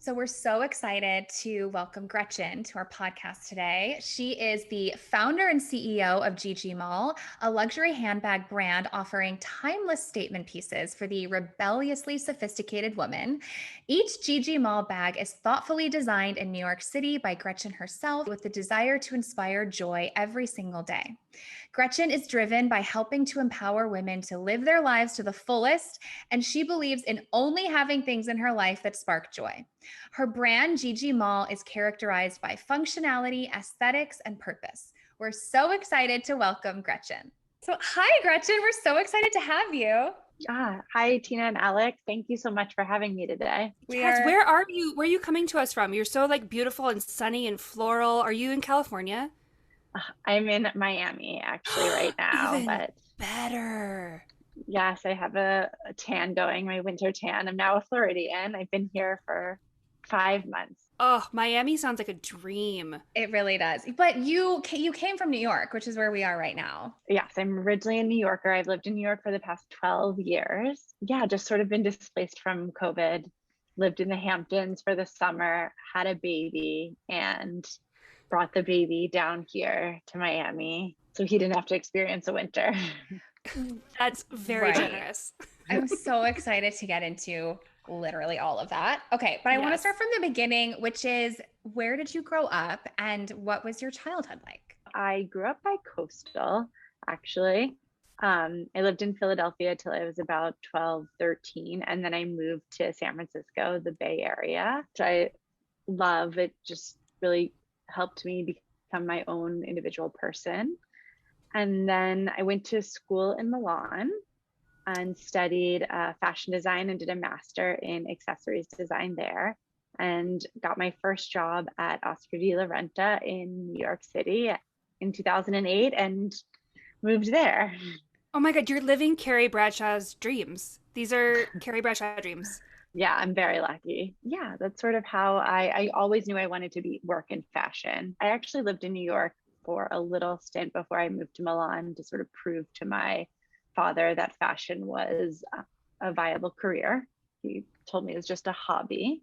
So we're so excited to welcome Gretchen to our podcast today. She is the founder and CEO of GG Maull, a luxury handbag brand offering timeless statement pieces for the rebelliously sophisticated woman. Each GG Maull bag is thoughtfully designed in New York City by Gretchen herself with the desire to inspire joy every single day. Gretchen is driven by helping to empower women to live their lives to the fullest, and she believes in only having things in her life that spark joy. Her brand, GG Maull, is characterized by functionality, aesthetics, and purpose. We're so excited to welcome Gretchen. So, hi, Gretchen. We're so excited to have you. Hi, Tina and Alex. Thank you so much for having me today. Yes, where are you? Where are you coming to us from? You're so beautiful and sunny and floral. Are you in California? I'm in Miami actually right now, Even but better. yes, I have a tan going, my winter tan. I'm now a Floridian. I've been here for 5 months. Oh, Miami sounds like a dream. It really does. But you came from New York, which is where we are right now. Yes, I'm originally a New Yorker. I've lived in New York for the past 12 years. Yeah, just sort of been displaced from COVID, lived in the Hamptons for the summer, had a baby, and brought the baby down here to Miami so he didn't have to experience a winter. That's very generous. I'm so excited to get into literally all of that. Okay, but I want to start from the beginning, which is, where did you grow up and what was your childhood like? I grew up by coastal, actually. I lived in Philadelphia till I was about 12, 13, and then I moved to San Francisco, the Bay Area, which I love. It just really helped me become my own individual person. And then I went to school in Milan and studied fashion design and did a master in accessories design there, and got my first job at Oscar de la Renta in New York City in 2008 and moved there. Oh my God, you're living Carrie Bradshaw's dreams. These are Carrie Bradshaw dreams. Yeah, I'm very lucky. Yeah, that's sort of how I always knew I wanted to work in fashion. I actually lived in New York for a little stint before I moved to Milan to sort of prove to my father that fashion was a viable career. He told me it was just a hobby.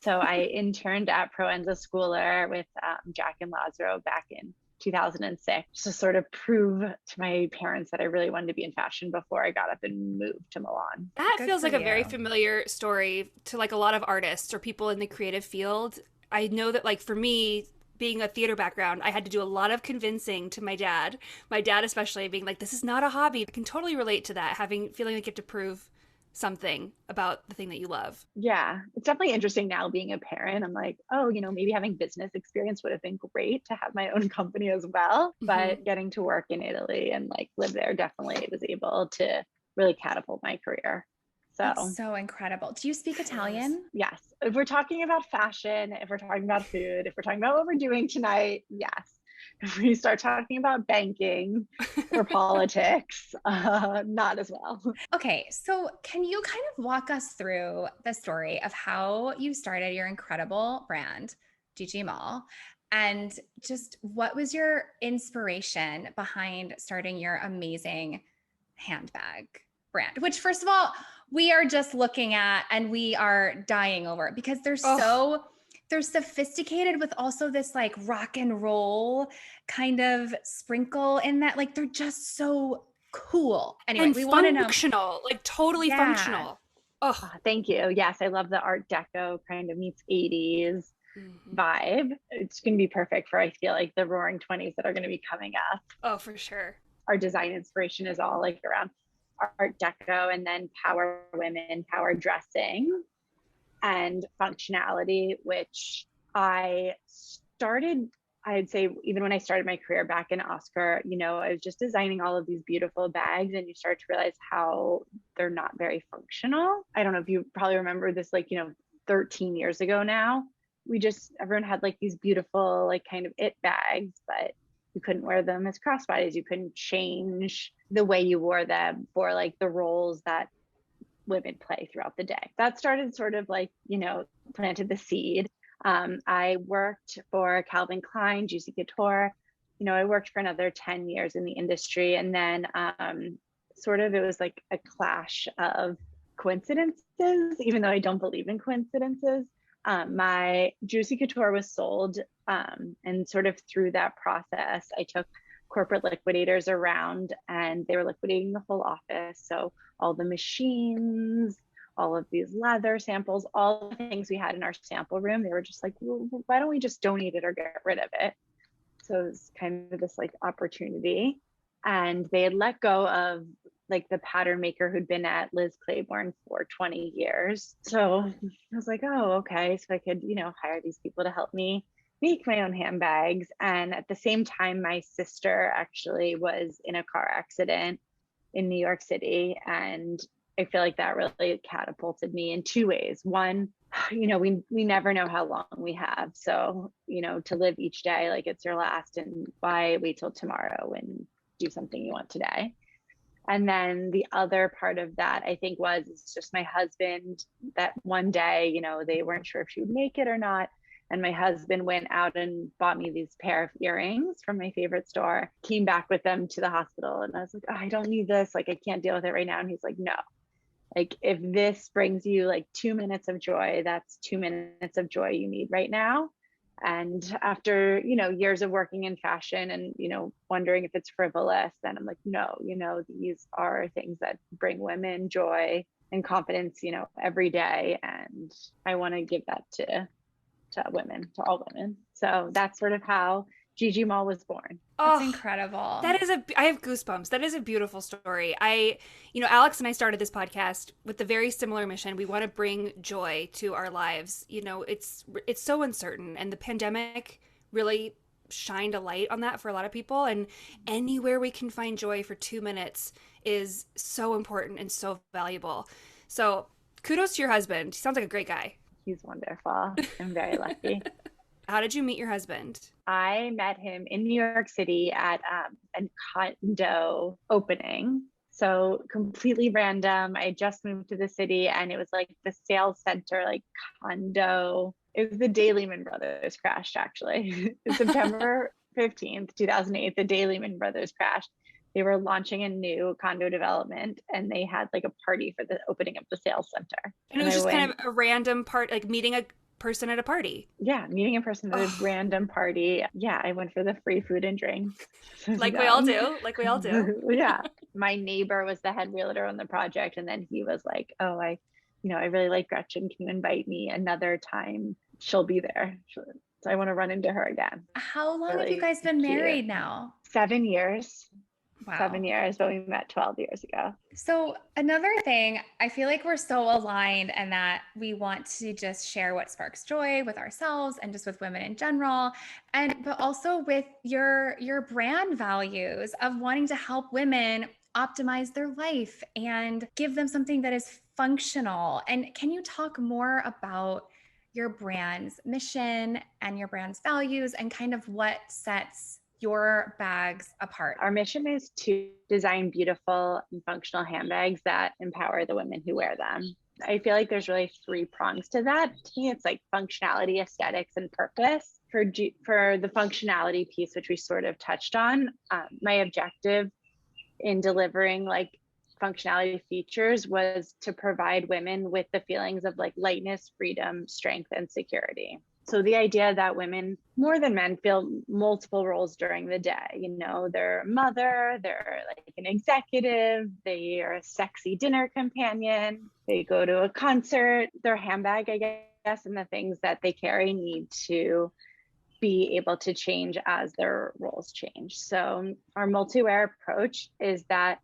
So I interned at Proenza Schooler with Jack and Lazaro back in 2006 to sort of prove to my parents that I really wanted to be in fashion before I got up and moved to Milan. That feels like a very familiar story to a lot of artists or people in the creative field. I know that for me, being a theater background, I had to do a lot of convincing to my dad especially, being like, this is not a hobby. I can totally relate to that, feeling like you have to prove something about the thing that you love. Yeah, it's definitely interesting now being a parent. I'm like, oh, maybe having business experience would have been great to have my own company as well. Mm-hmm. But getting to work in Italy and live there definitely was able to really catapult my career. That's so incredible. Do you speak Italian? Yes. If we're talking about fashion, if we're talking about food, if we're talking about what we're doing tonight, yes. If we start talking about banking or politics, not as well. Okay, so can you kind of walk us through the story of how you started your incredible brand, GG Maull, and just what was your inspiration behind starting your amazing handbag brand? Which, first of all, we are just looking at and we are dying over it because they're sophisticated with also this rock and roll kind of sprinkle in that. They're just so cool. Anyway, and we want to know. Functional, totally functional. Oh, thank you. Yes, I love the Art Deco kind of meets 80s vibe. It's going to be perfect for, I feel the roaring 20s that are going to be coming up. Oh, for sure. Our design inspiration is all around Art Deco and then power women, power dressing, and functionality, which I'd say even when I started my career back in Oscar, I was just designing all of these beautiful bags and you start to realize how they're not very functional. I don't know if you probably remember this, 13 years ago now, everyone had these beautiful, kind of it bags, but you couldn't wear them as crossbodies. You couldn't change the way you wore them for the roles that women play throughout the day. That started sort of planted the seed. I worked for Calvin Klein, Juicy Couture. I worked for another 10 years in the industry. And then it was a clash of coincidences, even though I don't believe in coincidences. My Juicy Couture was sold. And sort of through that process, I took corporate liquidators around and they were liquidating the whole office. So all the machines, all of these leather samples, all the things we had in our sample room, they were just like, well, why don't we just donate it or get rid of it? So it was kind of this like opportunity. And they had let go of like the pattern maker who'd been at Liz Claiborne for 20 years. So I was like, oh, okay. So I could, hire these people to help me make my own handbags. And at the same time, my sister actually was in a car accident in New York City. And I feel like that really catapulted me in two ways. One, we never know how long we have. So, to live each day like it's your last, and why wait till tomorrow and do something you want today. And then the other part of that, I think, it's just my husband, that one day, they weren't sure if she would make it or not. And my husband went out and bought me these pair of earrings from my favorite store, came back with them to the hospital. And I was like, oh, I don't need this. Like, I can't deal with it right now. And he's like, no, like if this brings you like 2 minutes of joy, that's 2 minutes of joy you need right now. And after, years of working in fashion and, wondering if it's frivolous, then I'm like, no, these are things that bring women joy and confidence, every day. And I want to give that to women, to all women. So that's sort of how GG Maull was born. That's incredible. I have goosebumps. That is a beautiful story. Alex and I started this podcast with a very similar mission. We want to bring joy to our lives. It's so uncertain, and the pandemic really shined a light on that for a lot of people. And anywhere we can find joy for 2 minutes is so important and so valuable. So kudos to your husband. He sounds like a great guy. He's wonderful. I'm very lucky. How did you meet your husband? I met him in New York City at a condo opening. So completely random. I just moved to the city and it was like the sales center, like condo. It was the day Lehman Brothers crashed, actually. September 15th, 2008, the day Lehman Brothers crashed. They were launching a new condo development and they had like a party for the opening of the sales center. And it was just kind of a random part, like meeting a person at a party. Yeah, meeting a person at a random party. Yeah, I went for the free food and drinks. Like we all do. Yeah. My neighbor was the head realtor on the project. And then he was like, oh, I really like Gretchen. Can you invite me another time? She'll be there. So I want to run into her again. How long have you guys been married now? 7 years. Wow. 7 years, but we met 12 years ago. So another thing, I feel like we're so aligned and that we want to just share what sparks joy with ourselves and just with women in general. But also with your brand values of wanting to help women optimize their life and give them something that is functional. And can you talk more about your brand's mission and your brand's values and kind of what sets your bags apart? Our mission is to design beautiful and functional handbags that empower the women who wear them. I feel like there's really 3 prongs to that. To me, it's like functionality, aesthetics, and purpose. For the functionality piece, which we sort of touched on, my objective in delivering like functionality features was to provide women with the feelings of like lightness, freedom, strength, and security. So the idea that women, more than men, feel multiple roles during the day. They're a mother, they're like an executive, they are a sexy dinner companion, they go to a concert, their handbag, I guess, and the things that they carry need to be able to change as their roles change. So our multi-wear approach is that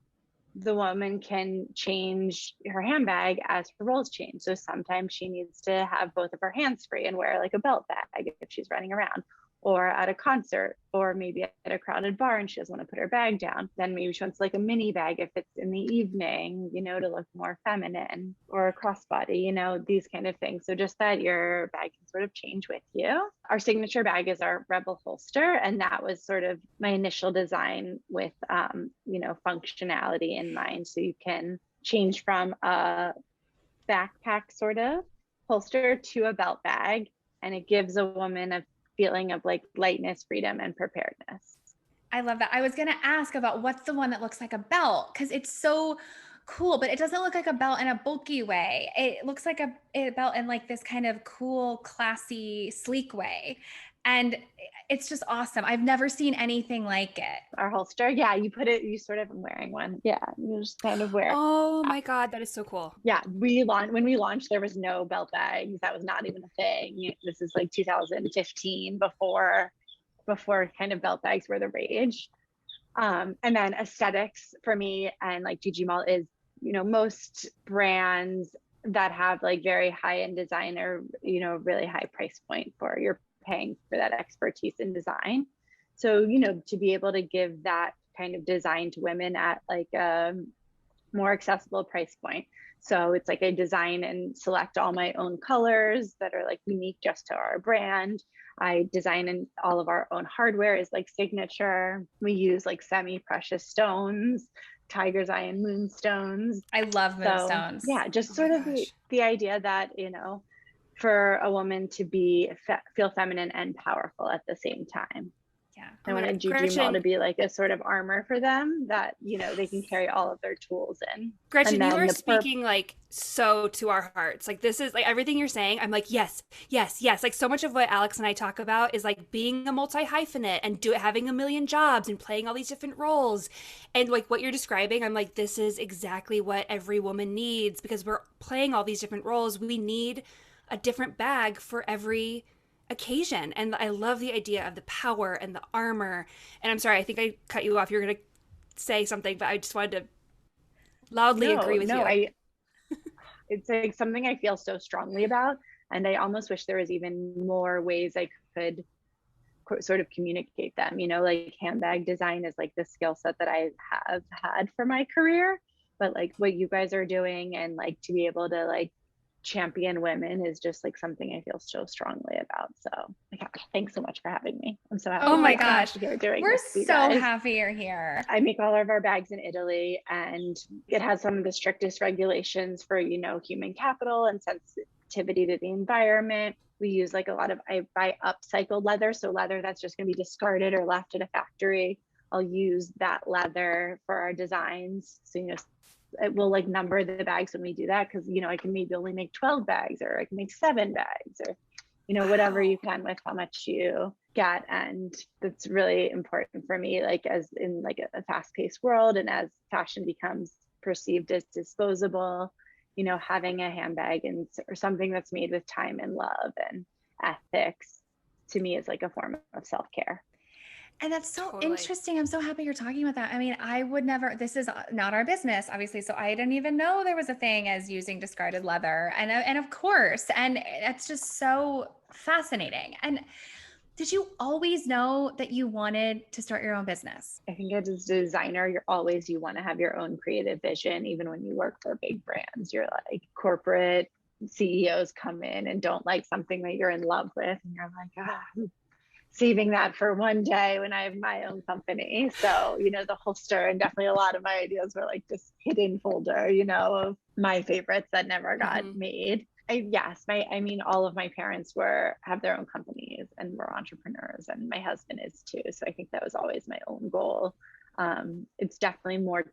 the woman can change her handbag as her roles change. So sometimes she needs to have both of her hands free and wear like a belt bag if she's running around, or at a concert, or maybe at a crowded bar and she doesn't want to put her bag down. Then maybe she wants like a mini bag if it's in the evening, to look more feminine, or a crossbody, these kind of things. So just that your bag can sort of change with you. Our signature bag is our Rebel holster. And that was sort of my initial design with, functionality in mind. So you can change from a backpack sort of holster to a belt bag. And it gives a woman a feeling of like lightness, freedom, and preparedness. I love that. I was going to ask about what's the one that looks like a belt, because it's so cool, but it doesn't look like a belt in a bulky way. It looks like a belt in like this kind of cool, classy, sleek way. And it's just awesome. I've never seen anything like it. Our holster. Yeah, you put it, you sort of am wearing one. Yeah, you just kind of wear. Oh my God, that is so cool. Yeah, when we launched, there was no belt bags. That was not even a thing. This is like 2015, before kind of belt bags were the rage. And then aesthetics for me and like GG Maull is, most brands that have like very high-end designer, really high price point for you're paying for that expertise in design. So, to be able to give that kind of design to women at like a more accessible price point. So it's like I design and select all my own colors that are like unique just to our brand. I design, and all of our own hardware is like signature. We use like semi-precious stones, tiger's eye and moonstones. I love moonstones. Yeah, just sort of the idea that, for a woman to feel feminine and powerful at the same time. Yeah. I wanted GG Maull to be like a sort of armor for them that, they can carry all of their tools in. Gretchen, you are speaking like so to our hearts. Like this is like everything you're saying. I'm like, yes, yes, yes. Like so much of what Alex and I talk about is like being a multi-hyphenate and having a million jobs and playing all these different roles. And like what you're describing, I'm like, this is exactly what every woman needs, because we're playing all these different roles. We need a different bag for every occasion. And I love the idea of the power and the armor. And I'm sorry, I think I cut you off. You're going to say something, but I just wanted to loudly agree with you. It's like something I feel so strongly about. And I almost wish there was even more ways I could sort of communicate them, like handbag design is like the skill set that I have had for my career, but like what you guys are doing and like to be able to like champion women is just like something I feel so strongly about. So thanks so much for having me. I'm so happy. Oh my gosh, we're so happy you're here. I make all of our bags in Italy, and it has some of the strictest regulations for human capital and sensitivity to the environment. We use like I buy upcycled leather, so leather that's just going to be discarded or left at a factory. I'll use that leather for our designs. So it will like number the bags when we do that, because I can maybe only make 12 bags, or I can make 7 bags, or whatever you can with how much you get. And that's really important for me, like as in like a fast-paced world, and as fashion becomes perceived as disposable, having a handbag or something that's made with time and love and ethics, to me is like a form of self-care. And that's so interesting. I'm so happy you're talking about that. I mean, I would never, this is not our business, obviously. So I didn't even know there was a thing as using discarded leather. And of course, and that's just so fascinating. And did you always know that you wanted to start your own business? I think as a designer, you want to have your own creative vision. Even when you work for big brands, you're like corporate CEOs come in and don't like something that you're in love with. And you're like, saving that for one day when I have my own company. So, the holster, and definitely a lot of my ideas were like this hidden folder, of my favorites that never got made. All of my parents have their own companies and were entrepreneurs, and my husband is too. So I think that was always my own goal. It's definitely more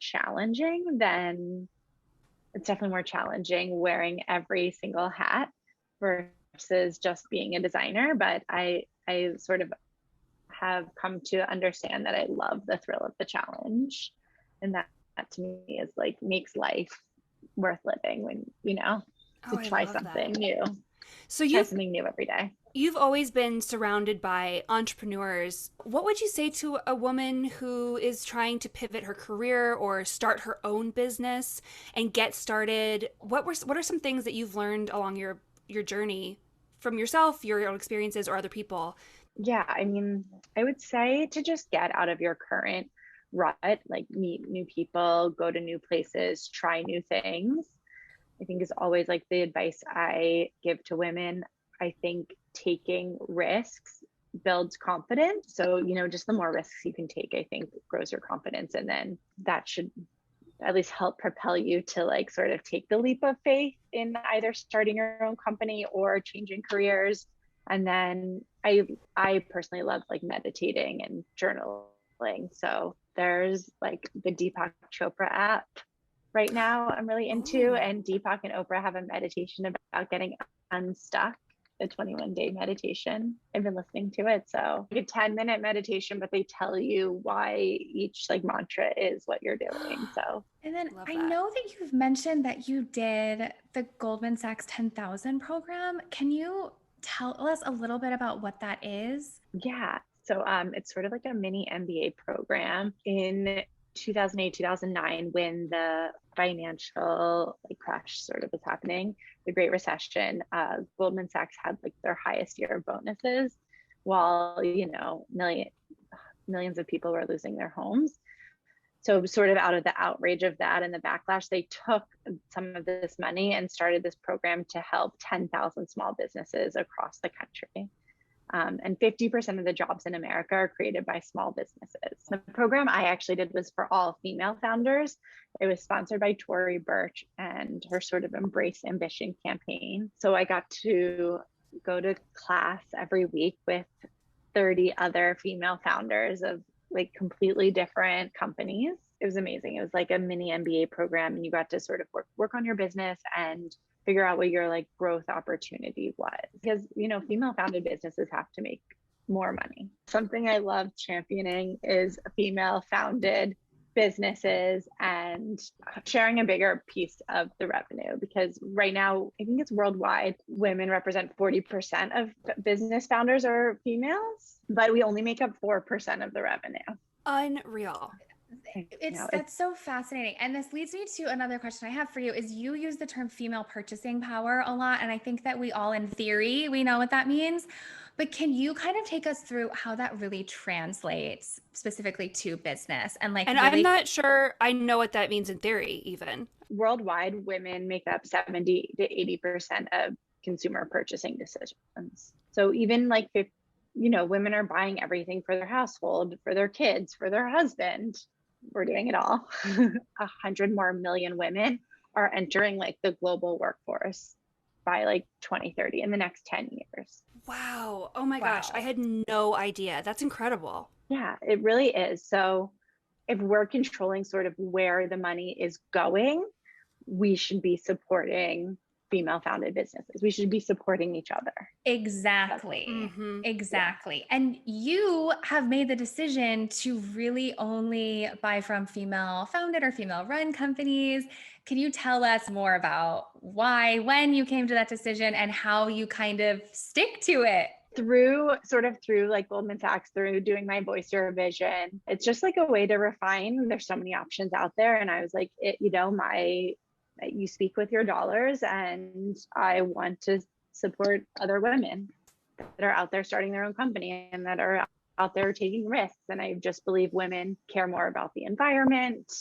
challenging wearing every single hat versus just being a designer. But I sort of have come to understand that I love the thrill of the challenge, and that to me is like makes life worth living when to try something new. So try something new every day. You've always been surrounded by entrepreneurs. What would you say to a woman who is trying to pivot her career or start her own business and get started? What are some things that you've learned along your journey from yourself, your own experiences, or other people? Yeah, I would say to just get out of your current rut, like meet new people, go to new places, try new things. I think is always like the advice I give to women. I think taking risks builds confidence. So, just the more risks you can take, I think grows your confidence. And then that should at least help propel you to like sort of take the leap of faith in either starting your own company or changing careers. And then I personally love like meditating and journaling. So there's like the Deepak Chopra app right now I'm really into. And Deepak and Oprah have a meditation about getting unstuck, the 21-day meditation. I've been listening to it. So like a 10-minute meditation, but they tell you why each like mantra is what you're doing. So and then I know that you've mentioned that you did the Goldman Sachs 10,000 program. Can you tell us a little bit about what that is? Yeah. So it's sort of like a mini MBA program. In 2008, 2009, when the financial crash sort of was happening, the Great Recession, Goldman Sachs had like their highest year of bonuses, while, you know, millions of people were losing their homes. So sort of out of the outrage of that and the backlash, they took some of this money and started this program to help 10,000 small businesses across the country. And 50% of the jobs in America are created by small businesses. The program I actually did was for all female founders. It was sponsored by Tory Burch and her sort of Embrace Ambition campaign. So I got to go to class every week with 30 other female founders of like completely different companies. It was amazing. It was like a mini MBA program, and you got to sort of work on your business and figure out what your like growth opportunity was, because, you know, female founded businesses have to make more money. Something I love championing is female founded businesses and sharing a bigger piece of the revenue, because right now I think it's worldwide, women represent 40% of business founders are females, but we only make up 4% of the revenue. Unreal. That's so fascinating. And this leads me to another question I have for you is you use the term female purchasing power a lot. And I think that we all, in theory, we know what that means, but can you kind of take us through how that really translates specifically to business? And like, and really... I'm not sure I know what that means in theory, even. Worldwide, women make up 70 to 80% of consumer purchasing decisions. So even like, you know, women are buying everything for their household, for their kids, for their husband. We're doing it all. 100 more million women are entering like the global workforce by like 2030 in the next 10 years. Wow. Oh my gosh. I had no idea. That's incredible. Yeah, it really is. So if we're controlling sort of where the money is going, we should be supporting female founded businesses. We should be supporting each other. Exactly. Mm-hmm. Exactly. Yeah. And you have made the decision to really only buy from female founded or female run companies. Can you tell us more about why, when you came to that decision, and how you kind of stick to it? Through like Goldman Sachs, through doing my voice to vision, it's just like a way to refine. There's so many options out there. And I was like, you speak with your dollars, and I want to support other women that are out there starting their own company and that are out there taking risks. And I just believe women care more about the environment.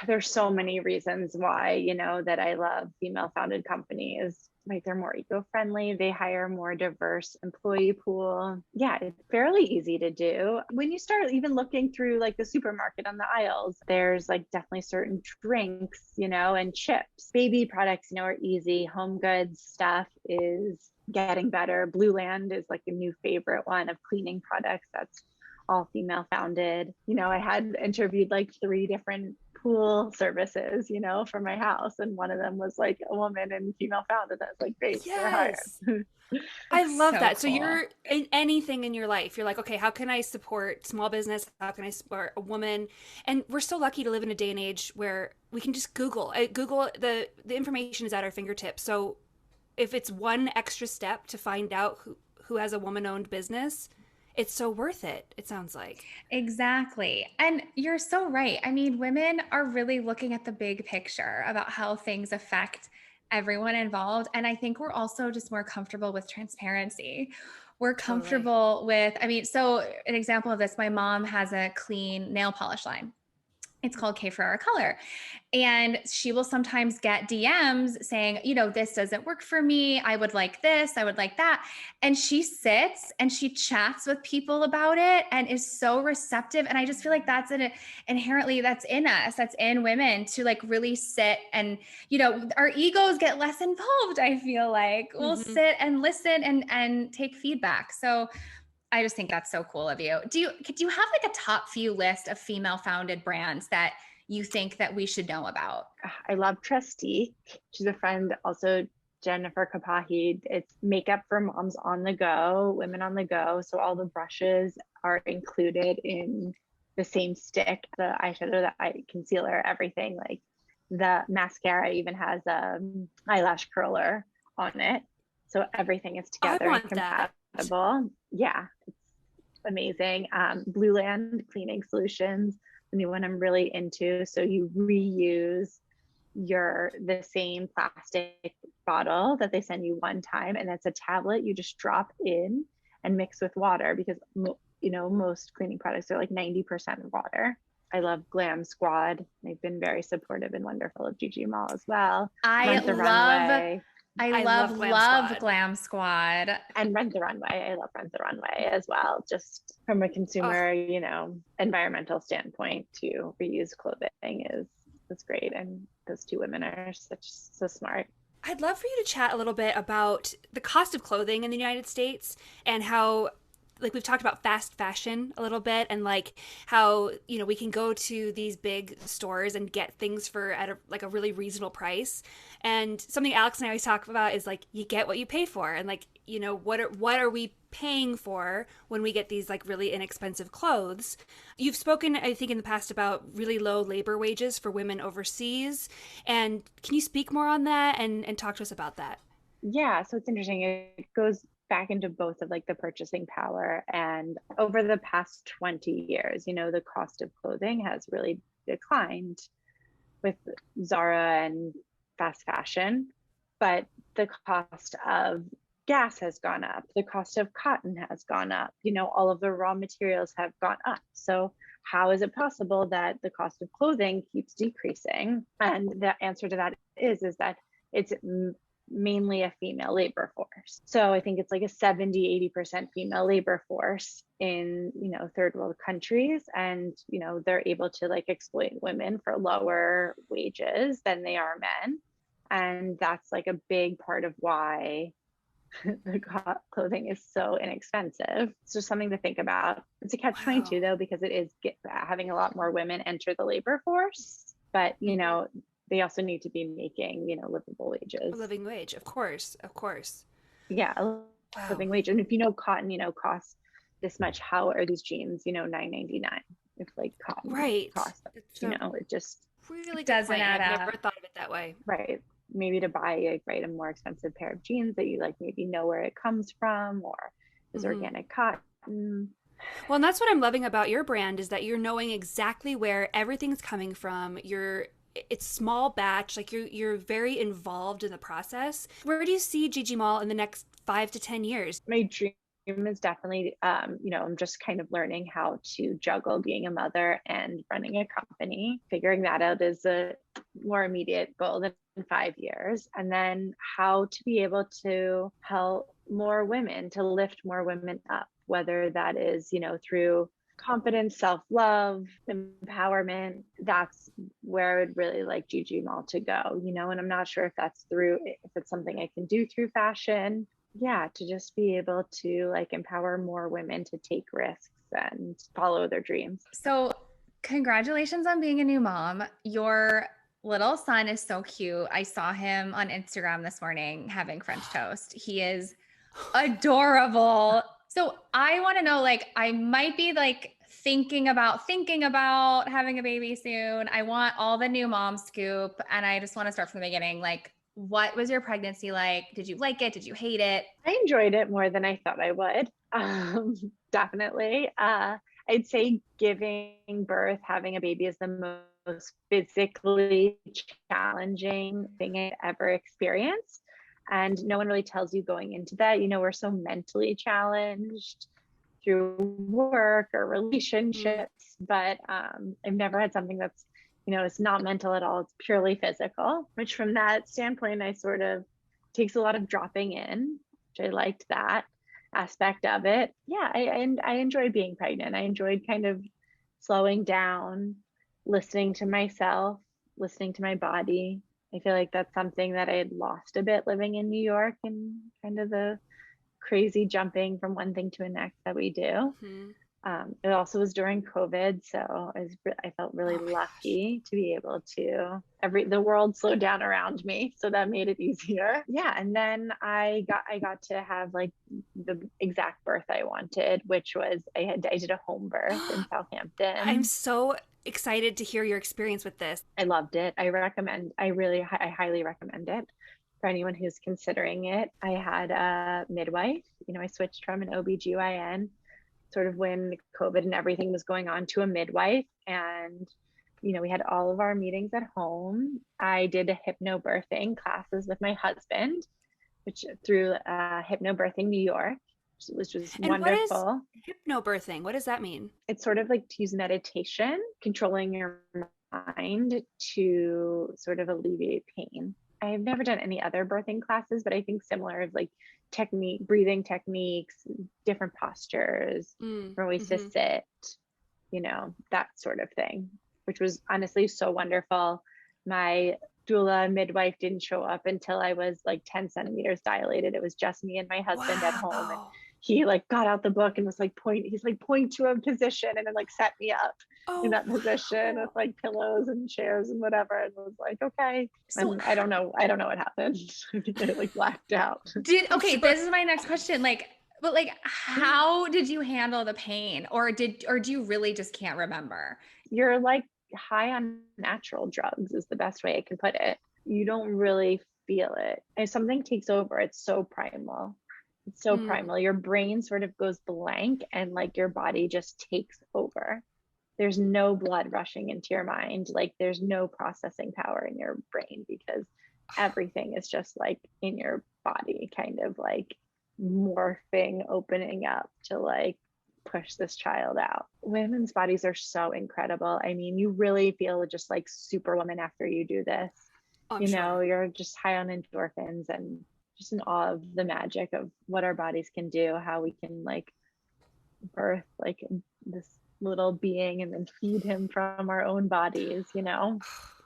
There's so many reasons why, you know, that I love female founded companies. Like, they're more eco-friendly, they hire more diverse employee pool. Yeah, it's fairly easy to do. When you start even looking through like the supermarket on the aisles, there's like definitely certain drinks, you know, and chips. Baby products, you know, are easy. Home goods stuff is getting better. Blue Land is like a new favorite one of cleaning products that's all female founded. You know, I had interviewed like 3 different pool services, you know, for my house, and one of them was like a woman and female founded. I was like, great, yes. I love that. Cool. So you're in anything in your life, you're like, okay, how can I support small business? How can I support a woman? And we're so lucky to live in a day and age where we can just Google the information is at our fingertips. So if it's one extra step to find out who has a woman-owned business, it's so worth it, it sounds like. Exactly. And you're so right. I mean, women are really looking at the big picture about how things affect everyone involved. And I think we're also just more comfortable with transparency. We're comfortable with, so an example of this, my mom has a clean nail polish line. It's called Ferrara Color. And she will sometimes get DMs saying, you know, this doesn't work for me. I would like this. I would like that. And she sits and she chats with people about it and is so receptive. And I just feel like that's inherently that's in us, that's in women, to like really sit and, you know, our egos get less involved. I feel like we'll sit and listen and take feedback. So I just think that's so cool of you. Do you have like a top few list of female founded brands that you think that we should know about? I love Trustique. She's a friend, also Jennifer Kapahi. It's makeup for moms on the go, women on the go. So all the brushes are included in the same stick, the eyeshadow, the eye concealer, everything. Like the mascara even has a eyelash curler on it. So everything is together and compatible. Yeah, it's amazing. Blueland cleaning solutions, the new one I'm really into. So you reuse the same plastic bottle that they send you one time, and it's a tablet you just drop in and mix with water, because most cleaning products are like 90% water. I love Glam Squad. They've been very supportive and wonderful of GG Maull as well. I love Glam Squad. And Rent the Runway. I love Rent the Runway as well. Just from a consumer, environmental standpoint, to reuse clothing is great. And those two women are so smart. I'd love for you to chat a little bit about the cost of clothing in the United States, and how, like, we've talked about fast fashion a little bit, and like how, we can go to these big stores and get things at a really reasonable price. And something Alex and I always talk about is like, you get what you pay for. And like, what are we paying for when we get these like really inexpensive clothes? You've spoken, I think, in the past about really low labor wages for women overseas. And can you speak more on that and talk to us about that? Yeah, so it's interesting. It goes back into both of like the purchasing power, and over the past 20 years, the cost of clothing has really declined with Zara and fast fashion, but the cost of gas has gone up, the cost of cotton has gone up, all of the raw materials have gone up. So how is it possible that the cost of clothing keeps decreasing? And the answer to that is that it's mainly a female labor force. So I think it's like a 70-80% female labor force in, third world countries. And, they're able to like exploit women for lower wages than they are men. And that's like a big part of why the clothing is so inexpensive. It's just something to think about. It's a catch-22 though, because it is having a lot more women enter the labor force. But, they also need to be making, livable wages. A living wage, of course. Yeah, living wage. And if cotton, costs this much, how are these jeans, $9.99? If like cotton costs, it just really doesn't add up. I've never thought of it that way. Right. Maybe to buy a more expensive pair of jeans that you like maybe know where it comes from, or is organic cotton. Well, and that's what I'm loving about your brand, is that you're knowing exactly where everything's coming from. It's small batch, like you're very involved in the process. Where do you see GG Maull in the next 5 to 10 years? My dream is definitely, I'm just kind of learning how to juggle being a mother and running a company. Figuring that out is a more immediate goal than 5 years. And then how to be able to help more women, to lift more women up, whether that is, through confidence, self-love, empowerment. That's where I would really like GG Maull to go, and I'm not sure if it's something I can do through fashion. Yeah, to just be able to like empower more women to take risks and follow their dreams. So congratulations on being a new mom. Your little son is so cute. I saw him on Instagram this morning having French toast. He is adorable. So I want to know, like, I might be like thinking about having a baby soon. I want all the new mom scoop. And I just want to start from the beginning. Like, what was your pregnancy like? Did you like it? Did you hate it? I enjoyed it more than I thought I would. Definitely. I'd say giving birth, having a baby is the most physically challenging thing I ever experienced. And no one really tells you going into that. We're so mentally challenged through work or relationships, but I've never had something that's, it's not mental at all. It's purely physical, which from that standpoint, I sort of takes a lot of dropping in, which I liked that aspect of it. Yeah, I enjoyed being pregnant. I enjoyed kind of slowing down, listening to myself, listening to my body. I feel like that's something that I had lost a bit living in New York, and kind of the crazy jumping from one thing to the next that we do. It also was during COVID, so I felt really lucky to be able to. The world slowed down around me, so that made it easier. Yeah, and then I got to have like the exact birth I wanted, which was I did a home birth in Southampton. I'm so excited to hear your experience with this. I loved it. I highly recommend it for anyone who's considering it. I had a midwife. I switched from an OBGYN sort of when COVID and everything was going on to a midwife. And, we had all of our meetings at home. I did a hypnobirthing classes with my husband, which through Hypnobirthing New York, which was wonderful. What is hypnobirthing? What does that mean? It's sort of like to use meditation, controlling your mind to sort of alleviate pain. I've never done any other birthing classes, but I think similar of like breathing techniques, different postures, from ways to sit, that sort of thing, which was honestly so wonderful. My doula midwife didn't show up until I was like 10 centimeters dilated. It was just me and my husband at home. And he like got out the book and was like point to a position and then like set me up in that position with like pillows and chairs and whatever. And was like, okay. So, I don't know what happened. I like blacked out. This is my next question. But how did you handle the pain, or do you really just can't remember? You're like high on natural drugs is the best way I can put it. You don't really feel it. If something takes over, it's so primal. It's so primal. Your brain sort of goes blank and like your body just takes over. There's no blood rushing into your mind. Like there's no processing power in your brain because everything is just like in your body kind of like morphing, opening up to like push this child out. Women's bodies are so incredible. I mean, you really feel just like superwoman after you do this. You're just high on endorphins and just in awe of the magic of what our bodies can do, how we can like birth like this little being and then feed him from our own bodies.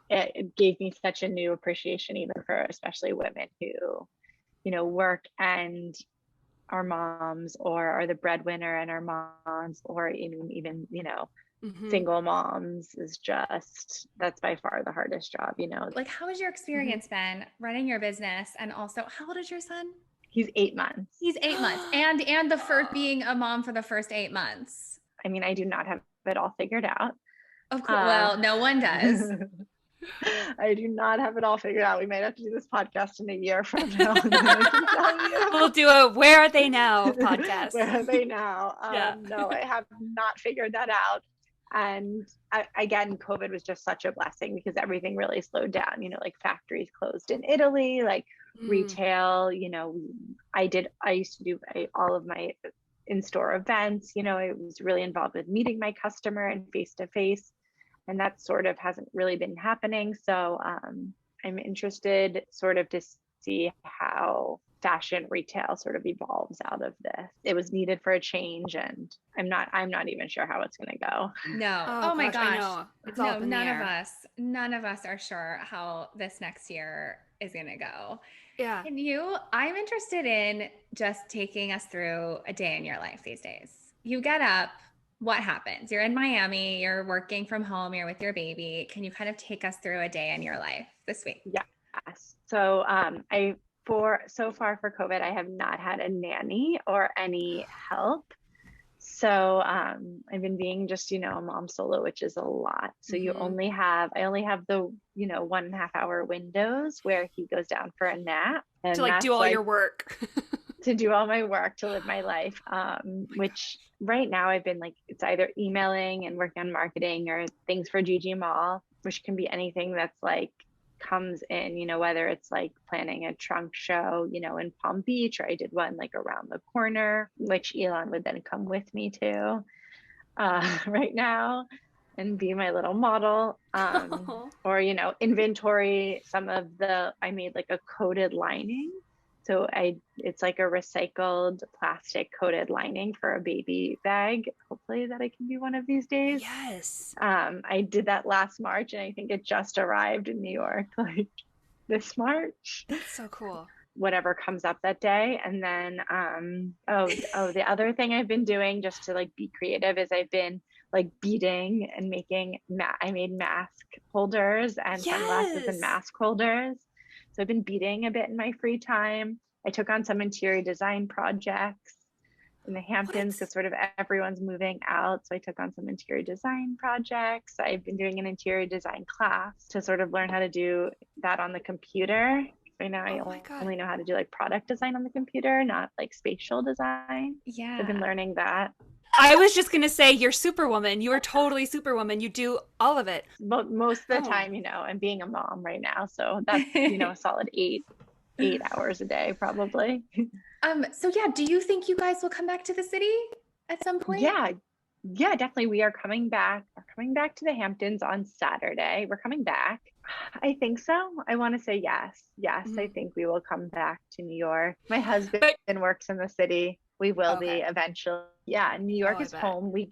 It gave me such a new appreciation even for especially women who work and are moms or are the breadwinner and are moms, or even single moms is just, that's by far the hardest job. Like, how has your experience been running your business? And also, how old is your son? He's 8 months. He's 8 months. And the first being a mom for the first 8 months. I mean, I do not have it all figured out. Of course. Well, no one does. I do not have it all figured out. We might have to do this podcast in a year from now. We'll do a Where Are They Now podcast. Where are they now? No, I have not figured that out. And again, COVID was just such a blessing because everything really slowed down, like factories closed in Italy, like retail, I used to do all of my in-store events, I was really involved with meeting my customer and face-to-face. And that sort of hasn't really been happening. So I'm interested sort of to see how fashion retail sort of evolves out of this. It was needed for a change, and I'm not even sure how it's going to go. No. Oh my gosh. I know. It's all None of us are sure how this next year is going to go. Yeah. I'm interested in just taking us through a day in your life these days. You get up. What happens? You're in Miami, you're working from home, you're with your baby. Can you kind of take us through a day in your life this week? Yes. So so far for COVID, I have not had a nanny or any help. So I've been being just, a mom solo, which is a lot. So I only have the, 1.5 hour windows where he goes down for a nap. And to like do all your work. To do all my work, to live my life, which right now I've been like, it's either emailing and working on marketing or things for GG Maull, which can be anything that's like comes in, whether it's like planning a trunk show, in Palm Beach, or I did one like around the corner, which Elon would then come with me to right now and be my little model, or, inventory I made like a coated lining. So it's like a recycled plastic coated lining for a baby bag. Hopefully that I can do one of these days. Yes. I did that last March and I think it just arrived in New York like this March. That's so cool. whatever comes up that day. And then, the other thing I've been doing just to like be creative is I've been like beading and making, I made mask holders and sunglasses and mask holders. So I've been beading a bit in my free time. I took on some interior design projects in the Hamptons because sort of everyone's moving out. So I took on some interior design projects. I've been doing an interior design class to sort of learn how to do that on the computer. Right now, I only know how to do like product design on the computer, not like spatial design. Yeah. So I've been learning that. I was just going to say, you're Superwoman. You are totally Superwoman. You do all of it. But most of the time, I'm being a mom right now. So that's, a solid 8 hours a day, probably. So yeah, do you think you guys will come back to the city at some point? Yeah, definitely. We are coming back. We're coming back to the Hamptons on Saturday. We're coming back. I think so. I want to say yes. I think we will come back to New York. My husband works in the city. We will be eventually. Yeah, New York is home. We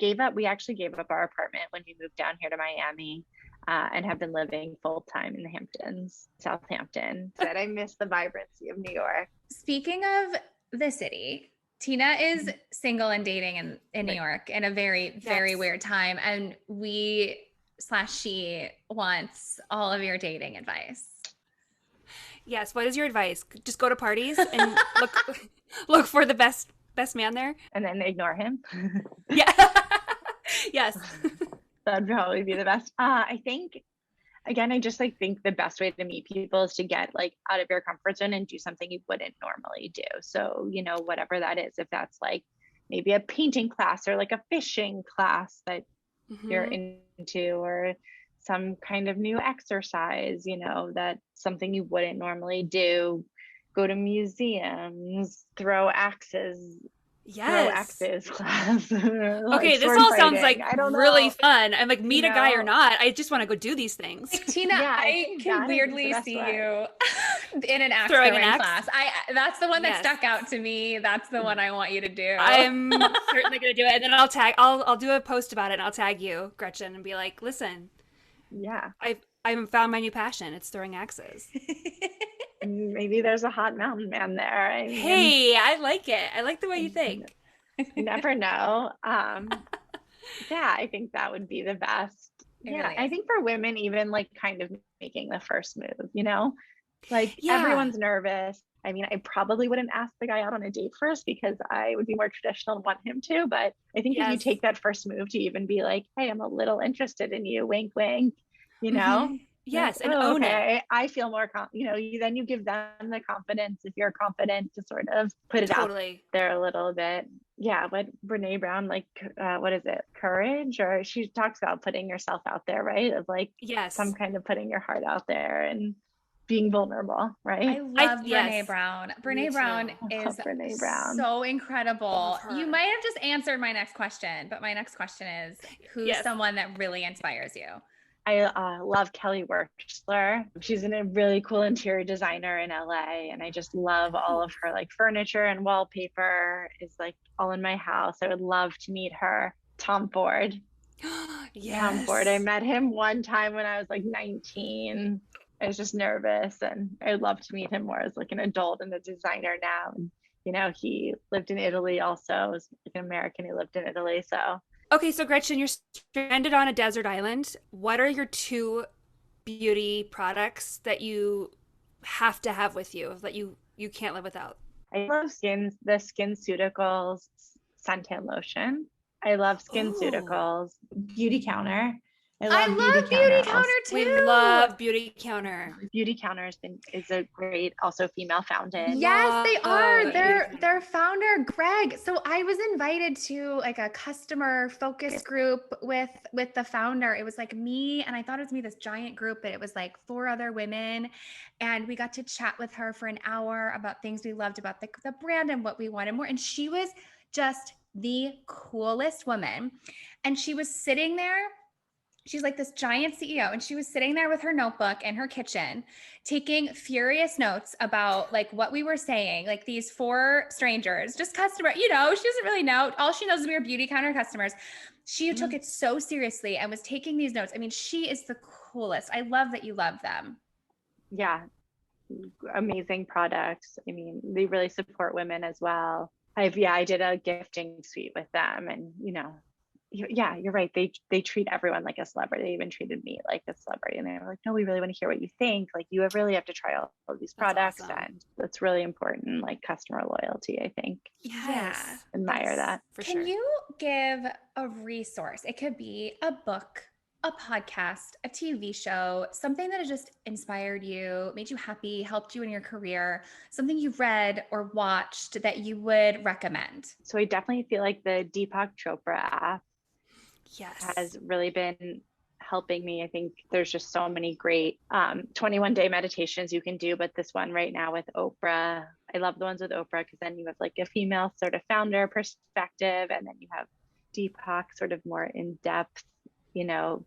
actually gave up our apartment when we moved down here to Miami, and have been living full time in the Hamptons, Southampton. But I miss the vibrancy of New York. Speaking of the city, Tina is single and dating in New York in a very, very weird time. And she wants all of your dating advice. Yes. What is your advice? Just go to parties and look for the best man there. And then ignore him. Yeah. Yes. That'd probably be the best. I think, again, I just think the best way to meet people is to get like out of your comfort zone and do something you wouldn't normally do. So, whatever that is, if that's like maybe a painting class or like a fishing class that you're into, or some kind of new exercise, that's something you wouldn't normally do. Go to museums, throw axes. Yes. Axes class. Okay, this all sounds like really fun. I'm like, meet a guy or not. I just want to go do these things. Tina, I can weirdly see you in an axe throwing class. That's the one that stuck out to me. That's the one I want you to do. I'm certainly going to do it. And then I'll do a post about it and I'll tag you, Gretchen, and be like, listen. Yeah. I've found my new passion. It's throwing axes. Maybe there's a hot mountain man there. Hey, I like it. I like the way you think. You never know. Yeah, I think that would be the best. Yeah, I think for women, even like kind of making the first move, everyone's nervous. I mean, I probably wouldn't ask the guy out on a date first because I would be more traditional and want him to. But I think if you take that first move to even be like, hey, I'm a little interested in you, wink, wink, Yes, and own it. I feel more, then you give them the confidence, if you're confident, to sort of put it out there a little bit. Yeah, but Brene Brown, what is it? Courage? Or she talks about putting yourself out there, right? Of like some kind of putting your heart out there and being vulnerable, right? I love Brene Brown. Brene Brown is so incredible. You might have just answered my next question, but my next question is, who's someone that really inspires you? I love Kelly Werchler. She's a really cool interior designer in LA, and I just love all of her like furniture and wallpaper is like all in my house. I would love to meet her. Tom Ford. Tom Ford. I met him one time when I was like 19. I was just nervous, and I would love to meet him more as like an adult and a designer now. And, he lived in Italy also. As like an American who lived in Italy. So. Okay, so Gretchen, you're stranded on a desert island. What are your 2 beauty products that you have to have with you, that you can't live without? I love the SkinCeuticals suntan lotion. I love SkinCeuticals Beauty Counter. I love Beauty Counter too. We love Beauty Counter. Beauty Counter is a great, also female founded. Yes, they are. Their founder, Greg. So I was invited to like a customer focus group with the founder. It was like me, and I thought it was me, this giant group, but it was like 4 other women. And we got to chat with her for an hour about things we loved about the brand and what we wanted more. And she was just the coolest woman. And she was sitting there. She's like this giant CEO, and she was sitting there with her notebook in her kitchen, taking furious notes about like what we were saying, like these 4 strangers, just customer, she doesn't really know. All she knows is we were Beauty Counter customers. She took it so seriously and was taking these notes. I mean, she is the coolest. I love that you love them. Yeah. amazing products. I mean, they really support women as well. I did a gifting suite with them, and you're right. They treat everyone like a celebrity. They even treated me like a celebrity, and they were like, "No, we really want to hear what you think. Like, you really have to try all of these products." That's awesome. And that's really important, like customer loyalty, I think. Yes. Admire that. For Can sure. you give a resource? It could be a book, a podcast, a TV show, something that has just inspired you, made you happy, helped you in your career, something you've read or watched that you would recommend. So I definitely feel like the Deepak Chopra app has Yes. really been helping me. I think there's just so many great 21-day meditations you can do, but this one right now with Oprah, I love the ones with Oprah because then you have like a female sort of founder perspective, and then you have Deepak sort of more in-depth,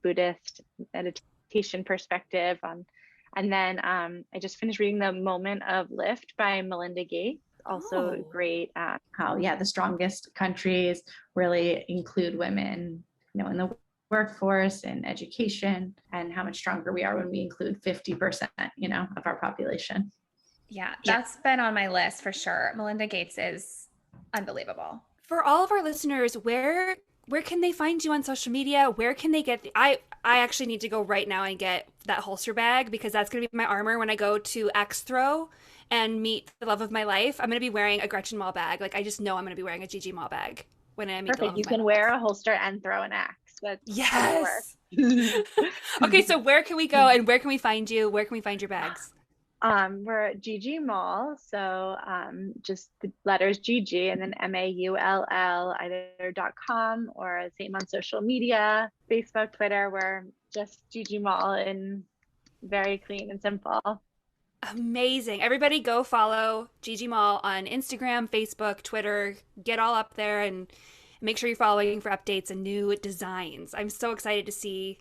Buddhist meditation perspective on. And then I just finished reading The Moment of Lift by Melinda Gates. Also great. How the strongest countries really include women, in the workforce and education, and how much stronger we are when we include 50%, of our population. Yeah, that's been on my list for sure. Melinda Gates is unbelievable. For all of our listeners, where can they find you on social media? Where can they get I actually need to go right now and get that holster bag, because that's going to be my armor when I go to Axe Throw and meet the love of my life. I'm going to be wearing a Gretchen Maull bag. Like, I just know I'm going to be wearing a GG Maull bag when I meet the love Perfect. You of my can life. wear a holster and throw an axe. That's yes. Okay, so where can we go and where can we find you? Where can we find your bags? We're at GG Maull, so just the letters GG and then MAULL, either .com or same on social media, Facebook, Twitter. We're just GG Maull, and very clean and simple. Amazing. Everybody go follow GG Maull on Instagram, Facebook, Twitter. Get all up there and make sure you're following for updates and new designs. I'm so excited to see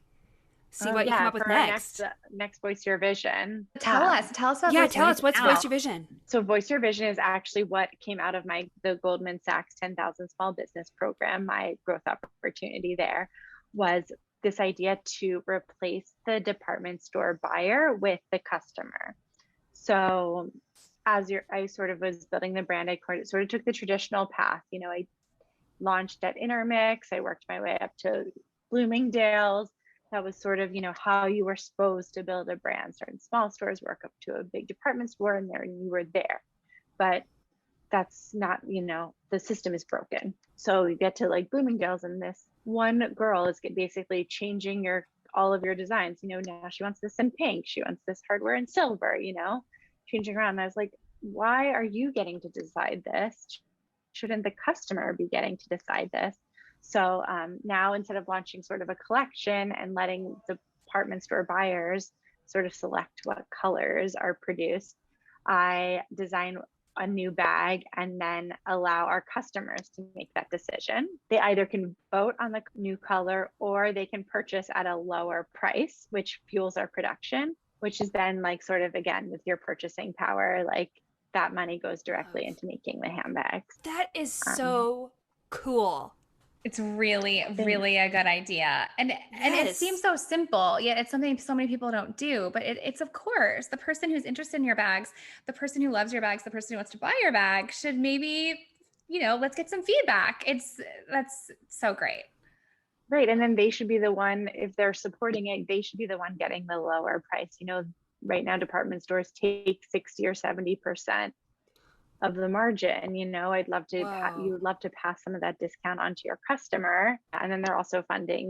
what you come up with next. Next Voice Your Vision. Tell us about tell us what's Voice Your Vision. So Voice Your Vision is actually what came out of the Goldman Sachs 10,000 Small Business Program. My growth opportunity there was this idea to replace the department store buyer with the customer. So I sort of was building the brand, I sort of took the traditional path. I launched at Intermix. I worked my way up to Bloomingdale's. That was sort of, how you were supposed to build a brand. Start in small stores, work up to a big department store, and you were there. But that's not, the system is broken. So you get to like Bloomingdale's, and this one girl is basically changing all of your designs. Now she wants this in pink. She wants this hardware in silver, changing around. And I was like, why are you getting to decide this? Shouldn't the customer be getting to decide this? So now, instead of launching sort of a collection and letting the department store buyers sort of select what colors are produced, I design a new bag and then allow our customers to make that decision. They either can vote on the new color or they can purchase at a lower price, which fuels our production, which is then like sort of, again, with your purchasing power, like that money goes directly into making the handbags. That is so cool. It's really, really a good idea. And it seems so simple, yet it's something so many people don't do. But it's of course, the person who's interested in your bags, the person who loves your bags, the person who wants to buy your bag should maybe, let's get some feedback. That's so great. Right. And then they should be the one, if they're supporting it, they should be the one getting the lower price. Right now, department stores take 60 or 70% of the margin. I'd love to, you would love to pass some of that discount on to your customer. And then they're also funding,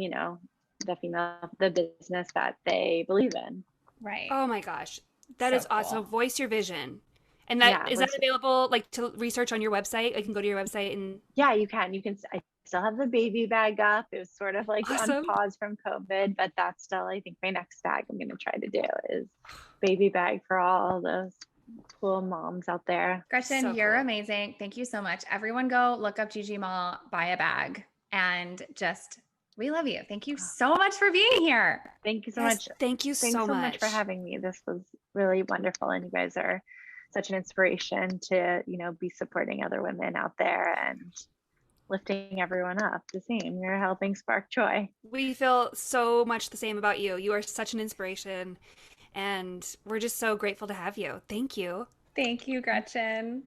the business that they believe in. Right. Oh my gosh. That is awesome. Cool. Voice Your Vision. And that is that available like to research on your website? I can go to your website and. Yeah, you can. I still have the baby bag up. It was sort of like on pause from COVID, but that's still, I think my next bag I'm going to try to do is baby bag for all those cool moms out there. Gretchen, you're amazing. Thank you so much. Everyone go look up GG Maull, buy a bag, and we love you. Thank you so much for being here. Thank you so much. Thank you so much for having me. This was really wonderful. And you guys are such an inspiration to, be supporting other women out there and lifting everyone up the same. You're helping spark joy. We feel so much the same about you. You are such an inspiration. And we're just so grateful to have you. Thank you. Thank you, Gretchen.